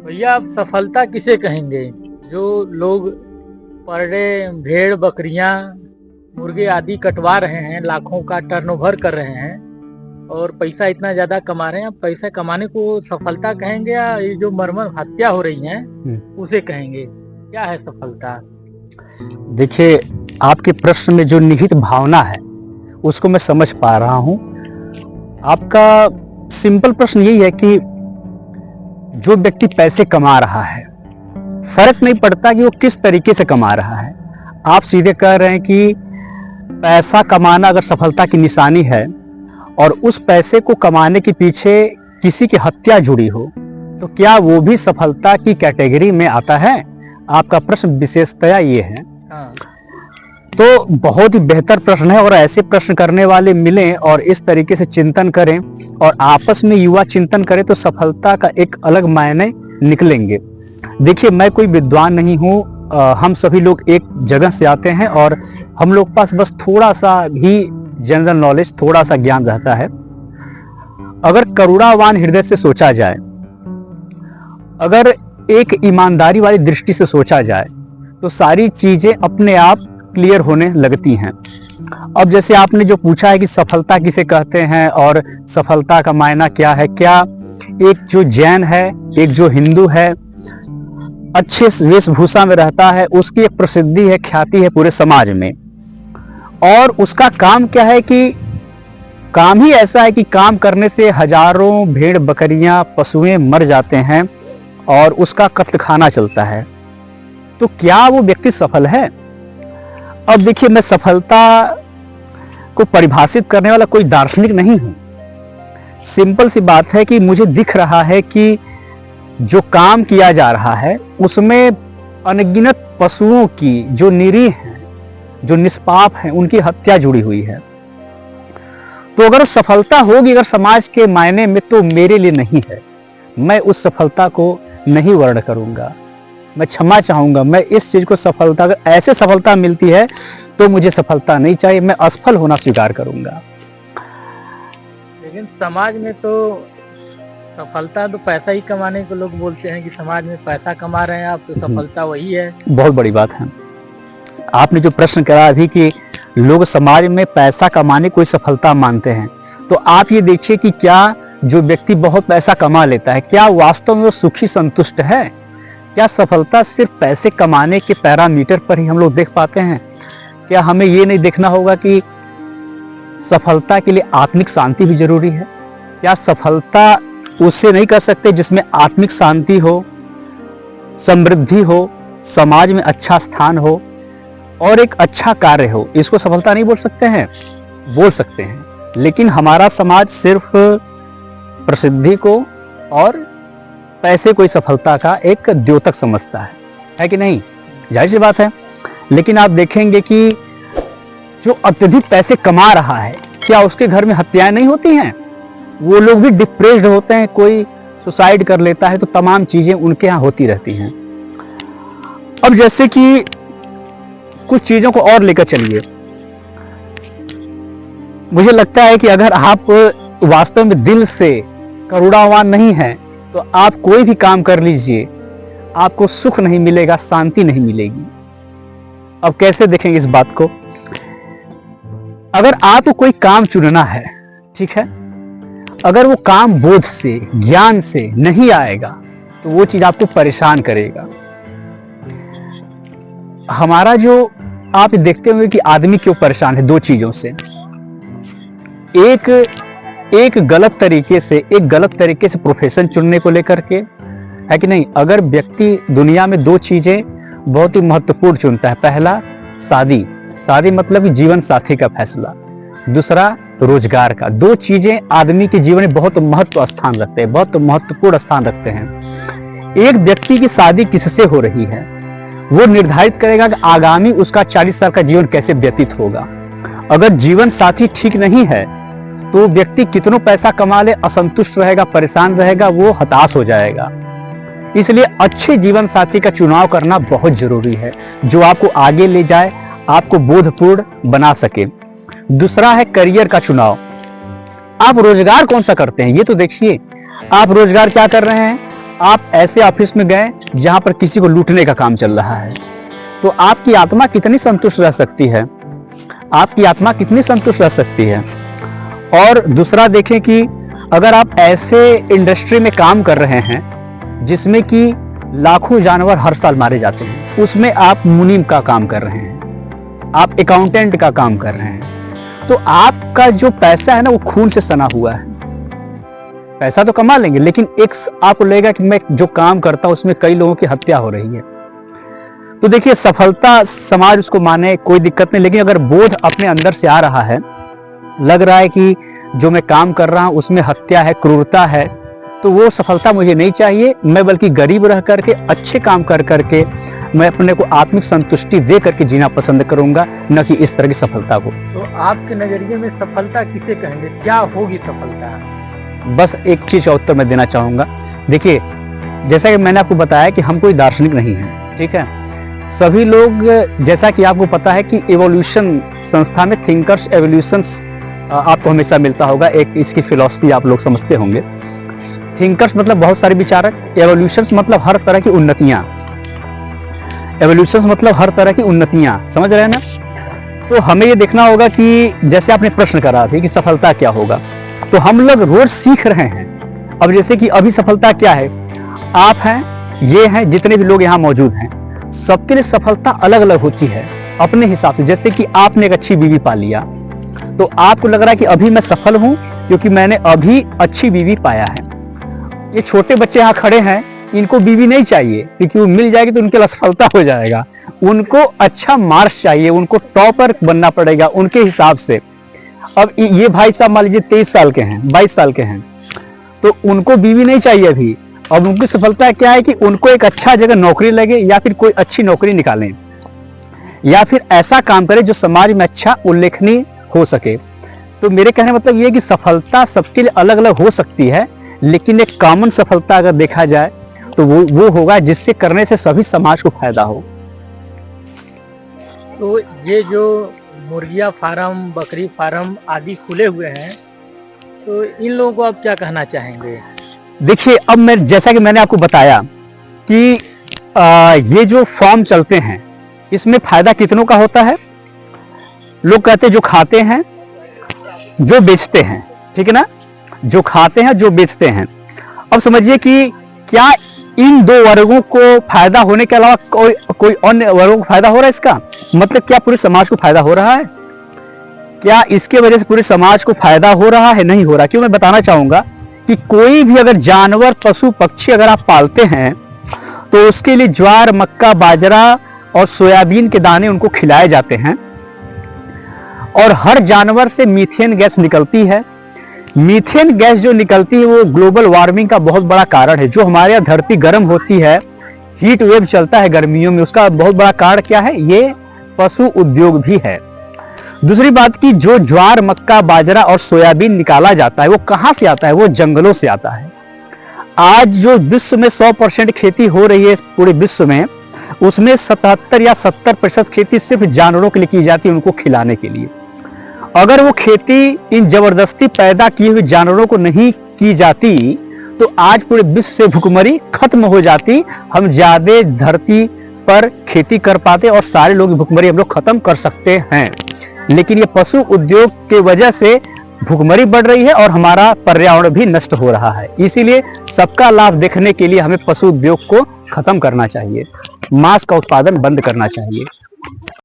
भैया आप सफलता किसे कहेंगे? जो लोग पर डे भेड़ बकरियां मुर्गे आदि कटवा रहे हैं, लाखों का टर्नओवर कर रहे हैं और पैसा इतना ज्यादा कमा रहे हैं, आप पैसा कमाने को सफलता कहेंगे या ये जो मर्मर हत्या हो रही है उसे कहेंगे? क्या है सफलता? देखिए, आपके प्रश्न में जो निहित भावना है उसको मैं समझ पा रहा हूं। आपका सिंपल प्रश्न यही है कि जो व्यक्ति पैसे कमा रहा है, फर्क नहीं पड़ता कि वो किस तरीके से कमा रहा है। आप सीधे कह रहे हैं कि पैसा कमाना अगर सफलता की निशानी है और उस पैसे को कमाने के पीछे किसी की हत्या जुड़ी हो, तो क्या वो भी सफलता की कैटेगरी में आता है? आपका प्रश्न विशेषतया ये है। हाँ। तो बहुत ही बेहतर प्रश्न है और ऐसे प्रश्न करने वाले मिलें और इस तरीके से चिंतन करें और आपस में युवा चिंतन करें तो सफलता का एक अलग मायने निकलेंगे। देखिए, मैं कोई विद्वान नहीं हूँ, हम सभी लोग एक जगह से आते हैं और हम लोग पास बस थोड़ा सा भी जनरल नॉलेज, थोड़ा सा ज्ञान रहता है। अगर करुणावान हृदय से सोचा जाए, अगर एक ईमानदारी वाली दृष्टि से सोचा जाए तो सारी चीजें अपने आप क्लियर होने लगती हैं। अब जैसे आपने जो पूछा है कि सफलता किसे कहते हैं और सफलता का मायना क्या है, क्या एक जो जैन है, एक जो हिंदू है, अच्छे वेशभूषा में रहता है, उसकी एक प्रसिद्धि है, ख्याति है पूरे समाज में, और उसका काम क्या है कि काम ही ऐसा है कि काम करने से हजारों भेड़ बकरियां पशुएं मर जाते हैं और उसका कत्ल खाना चलता है, तो क्या वो व्यक्ति सफल है? अब देखिए, मैं सफलता को परिभाषित करने वाला कोई दार्शनिक नहीं हूं। सिंपल सी बात है कि मुझे दिख रहा है कि जो काम किया जा रहा है उसमें अनगिनत पशुओं की, जो निरीह हैं, जो निष्पाप हैं, उनकी हत्या जुड़ी हुई है। तो अगर सफलता होगी अगर समाज के मायने में, तो मेरे लिए नहीं है। मैं उस सफलता को नहीं वर्ण करूंगा, मैं क्षमा चाहूंगा। मैं इस चीज को सफलता, अगर ऐसे सफलता मिलती है तो मुझे सफलता नहीं चाहिए, मैं असफल होना स्वीकार करूंगा। लेकिन समाज में तो सफलता तो पैसा ही कमाने को लोग बोलते हैं कि समाज में पैसा कमा रहे हैं आप, तो सफलता वही है। बहुत बड़ी बात है। आपने जो प्रश्न करा अभी कि लोग समाज में पैसा कमाने को सफलता मानते हैं, तो आप ये देखिए कि क्या जो व्यक्ति बहुत पैसा कमा लेता है, क्या वास्तव में वो सुखी संतुष्ट है? क्या सफलता सिर्फ पैसे कमाने के पैरामीटर पर ही हम लोग देख पाते हैं? क्या हमें ये नहीं देखना होगा कि सफलता के लिए आत्मिक शांति भी जरूरी है? क्या सफलता उससे नहीं कर सकते जिसमें आत्मिक शांति हो, समृद्धि हो, समाज में अच्छा स्थान हो और एक अच्छा कार्य हो? इसको सफलता नहीं बोल सकते हैं? बोल सकते हैं, लेकिन हमारा समाज सिर्फ प्रसिद्धि को और पैसे को सफलता का एक द्योतक समझता है कि नहीं? जाहिर सी बात है। लेकिन आप देखेंगे कि जो अत्यधिक पैसे कमा रहा है, क्या उसके घर में हत्याएं नहीं होती हैं? वो लोग भी डिप्रेस्ड होते हैं, कोई सुसाइड कर लेता है, तो तमाम चीजें उनके यहाँ होती रहती हैं। अब जैसे कि कुछ चीजों को और लेकर चलिए, मुझे लगता है कि अगर आप वास्तव में दिल से करुणावान नहीं है तो आप कोई भी काम कर लीजिए, आपको सुख नहीं मिलेगा, शांति नहीं मिलेगी। अब कैसे देखेंगे इस बात को? अगर आपको कोई काम चुनना है, ठीक है, अगर वो काम बोध से, ज्ञान से नहीं आएगा तो वो चीज आपको परेशान करेगा। हमारा जो आप देखते होंगे कि आदमी क्यों परेशान है, दो चीजों से। एक गलत तरीके से प्रोफेशन चुनने को लेकर के, है कि नहीं? अगर व्यक्ति दुनिया में दो चीजें बहुत ही महत्वपूर्ण चुनता है, पहला शादी मतलब जीवन साथी का फैसला, दूसरा रोजगार का। दो चीजें आदमी के जीवन में बहुत महत्वपूर्ण स्थान रखते हैं। एक व्यक्ति की शादी किससे हो रही है, वो निर्धारित करेगा कि आगामी उसका 40 साल का जीवन कैसे व्यतीत होगा। अगर जीवन साथी ठीक नहीं है तो व्यक्ति कितना पैसा कमा ले, असंतुष्ट रहेगा, परेशान रहेगा, वो हताश हो जाएगा। इसलिए अच्छे जीवन साथी का चुनाव करना बहुत जरूरी है, जो आपको आगे ले जाए, आपको बोधपूर्ण बना सके। दूसरा है करियर का चुनाव। आप रोजगार कौन सा करते हैं ये तो देखिए। आप रोजगार क्या कर रहे हैं? आप ऐसे ऑफिस में गए जहां पर किसी को लूटने का काम चल रहा है, तो आपकी आत्मा कितनी संतुष्ट रह सकती है? आपकी आत्मा कितनी संतुष्ट रह सकती है? और दूसरा देखें कि अगर आप ऐसे इंडस्ट्री में काम कर रहे हैं जिसमें कि लाखों जानवर हर साल मारे जाते हैं, उसमें आप मुनीम का काम कर रहे हैं, आप अकाउंटेंट का काम कर रहे हैं, तो आपका जो पैसा है ना वो खून से सना हुआ है। पैसा तो कमा लेंगे, लेकिन एक आपको लगेगा कि मैं जो काम करता हूं उसमें कई लोगों की हत्या हो रही है। तो देखिए, सफलता समाज उसको माने कोई दिक्कत नहीं, लेकिन अगर बोध अपने अंदर से आ रहा है, लग रहा है कि जो मैं काम कर रहा हूं उसमें हत्या है, क्रूरता है, तो वो सफलता मुझे नहीं चाहिए। मैं बल्कि गरीब रह करके, अच्छे काम कर करके मैं अपने को आत्मिक संतुष्टि दे करके जीना पसंद करूंगा, न कि इस तरह की सफलता को। तो आपके नजरिए में सफलता किसे कहेंगे? क्या होगी सफलता? बस एक चीज का उत्तर मैं देना चाहूंगा। देखिए, जैसा कि मैंने आपको बताया कि हम कोई दार्शनिक नहीं है, ठीक है। सभी लोग, जैसा कि आपको पता है कि एवोल्यूशन संस्था में थिंकर्स एवोल्यूशन आपको हमेशा मिलता होगा, एक इसकी फिलॉसफी आप लोग समझते होंगे। थिंकर्स मतलब बहुत सारे विचारक, एवोल्यूशन मतलब हर तरह की उन्नतियां, एवोल्यूशन मतलब हर तरह की उन्नतियां, समझ रहे हैं ना। तो हमें ये देखना होगा कि जैसे आपने प्रश्न करा था कि सफलता क्या होगा, तो हम लोग रोज सीख रहे हैं। अब जैसे कि अभी सफलता क्या है, आप हैं, ये हैं, जितने भी लोग यहाँ मौजूद हैं, सबके लिए सफलता अलग अलग होती है अपने हिसाब से। जैसे कि आपने एक अच्छी बीवी पा लिया, तो आपको लग रहा है कि अभी मैं सफल हूं क्योंकि मैंने अभी अच्छी बीवी पाया है। ये छोटे बच्चे यहाँ खड़े हैं, इनको बीवी नहीं चाहिए, क्योंकि वो मिल जाएगी तो उनके लिए सफलता हो जाएगा। उनको अच्छा मार्क्स चाहिए, उनको टॉपर बनना पड़ेगा उनके हिसाब से। अब ये भाई साहब मान लीजिए 23 साल के हैं, 22 साल के हैं, तो उनको बीवी नहीं चाहिए अभी। अब उनकी सफलता क्या है कि उनको एक अच्छा जगह नौकरी लगे, या फिर कोई अच्छी नौकरी निकालें, या फिर ऐसा काम करें जो समाज में अच्छा उल्लेखनीय हो सके। तो मेरे कहने मतलब ये है कि सफलता सबके लिए अलग अलग हो सकती है, लेकिन एक कॉमन सफलता अगर देखा जाए तो वो होगा जिससे करने से सभी समाज को फायदा हो। तो ये जो मुर्गिया फार्म, बकरी फार्म आदि खुले हुए हैं, तो इन लोगों को आप क्या कहना चाहेंगे? देखिए, अब मैं जैसा कि मैंने आपको बताया कि ये जो फार्म चलते हैं इसमें फायदा कितनों का होता है? लोग कहते हैं जो खाते हैं, जो बेचते हैं, ठीक है ना, जो खाते हैं, जो बेचते हैं। अब समझिए कि क्या इन दो वर्गों को फायदा होने के अलावा कोई अन्य वर्गों को फायदा हो रहा है? इसका मतलब क्या पूरे समाज को फायदा हो रहा है? क्या इसके वजह से पूरे समाज को फायदा हो रहा है? नहीं हो रहा। क्यों? मैं बताना चाहूंगा कि कोई भी अगर जानवर, पशु, पक्षी अगर आप पालते हैं तो उसके लिए ज्वार, मक्का, बाजरा और सोयाबीन के दाने उनको खिलाए जाते हैं, और हर जानवर से मीथेन गैस निकलती है। मीथेन गैस जो निकलती है वो ग्लोबल वार्मिंग का बहुत बड़ा कारण है। जो हमारे यहाँ धरती गर्म होती है, हीट वेव चलता है गर्मियों में, उसका बहुत बड़ा कारण क्या है? ये पशु उद्योग भी है। दूसरी बात की जो ज्वार, मक्का, बाजरा और सोयाबीन निकाला जाता है वो कहां से आता है? वो जंगलों से आता है। आज जो विश्व में 100% खेती हो रही है पूरे विश्व में, उसमें 77 या 70% खेती सिर्फ जानवरों के लिए की जाती है, उनको खिलाने के लिए। अगर वो खेती इन जबरदस्ती पैदा किए हुए जानवरों को नहीं की जाती तो आज पूरे विश्व से भुखमरी खत्म हो जाती, हम ज्यादा धरती पर खेती कर पाते और सारे लोग भुखमरी हम लोग खत्म कर सकते हैं। लेकिन ये पशु उद्योग के वजह से भुखमरी बढ़ रही है और हमारा पर्यावरण भी नष्ट हो रहा है। इसीलिए सबका लाभ देखने के लिए हमें पशु उद्योग को खत्म करना चाहिए, मांस का उत्पादन बंद करना चाहिए।